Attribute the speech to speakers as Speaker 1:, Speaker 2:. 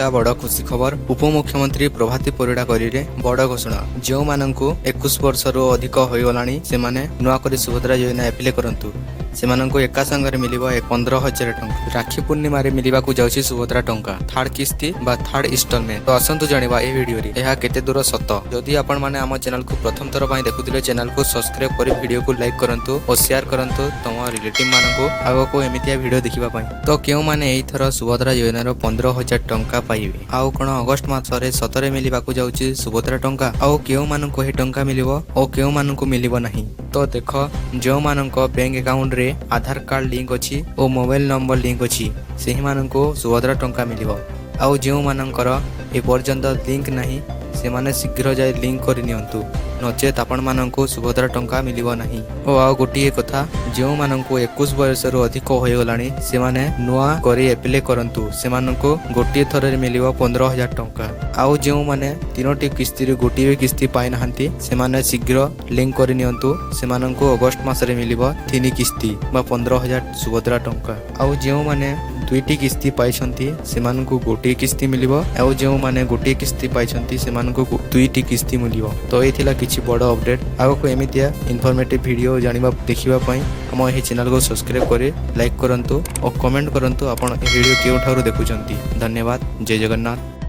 Speaker 1: आसिला बड़ खुशी खबर। उपमुख्यमंत्री प्रभाती परिड़ा करिले बड़ घोषणा। जो माननकु 21 वर्ष रु अधिक होइगलानी सेमाने नुआ करी सुभद्रा योजना एप्लाई करंतु। सेमानंकु एका संगरे मिलिबो 15,000 टंका। राखी पूर्णिमा रे मिलिबा को जाउछि सुभद्रा टंका थर्ड किस्ती बा थर्ड इंस्टॉलमेंट। तो असंतु जानिबा ए वीडियो रे एहा केते दूर सत। जदि आपण माने हम चैनल को प्रथम थर पई देखुतिले चैनल को सब्सक्राइब करी वीडियो को लाइक करंतु और शेयर करंतु तम रिलेटिव माननकु आगो को एमितिया वीडियो देखिबा पई। तो केउ माने एई थर सुभद्रा योजना रो 15,000 टंका पाइबे। आउ कोन अगस्त मास रे 17 मिलिबा को जाउछि सुभद्रा टंका। आउ केउ माननकु हे टंका मिलिबो ओ केउ माननकु मिलिबो नाही। तो देख जो माननको बैंक अकाउंट रे आधार कार्ड लिंक अछि और मोबाइल नंबर लिंक अछि सेहि माननको सुभद्रा टंका मिलिबो। आउ जो माननकर ए पर्यंत लिंक नाही से माने शीघ्र जाय लिंक करि नियंतु नचेत आपण माननको सुभद्रा टंका मिलिबो नाही। ओ आ गोटिए कथा जो माननको 21 वर्ष रु अधिक होय गलानी से माने नुआ करी एप्लाई करंतु से माननको गोटिए थरे मिलिबो 15,000 टंका। आउ जो माने तीनोटी किस्ती रे गोटिए किस्ती पाइ नाहंती से माने शीघ्र लिंक करि नियंतु से माननको अगस्त मास रे मिलिबो 3 किस्ती बा 15,000 सुभद्रा टंका। आउ जो माने दुईटी किस्ती पाइछंती सेमानकु गोटिए किस्ती मिलिबो। आउ जो माने गोटिए किस्ती पाइछंती सेमानकु दुईटी किस्ती मिलिबो। तो एथिला किछि बड़ अपडेट। आगो को एमितिया इन्फॉर्मेटिव वीडियो जानिबा देखिबा पई हम एही चैनल को सब्सक्राइब करे लाइक करंतु और कमेंट करंतु आपण ए वीडियो केउ ठारू देखुचंती। धन्यवाद। जय जगन्नाथ।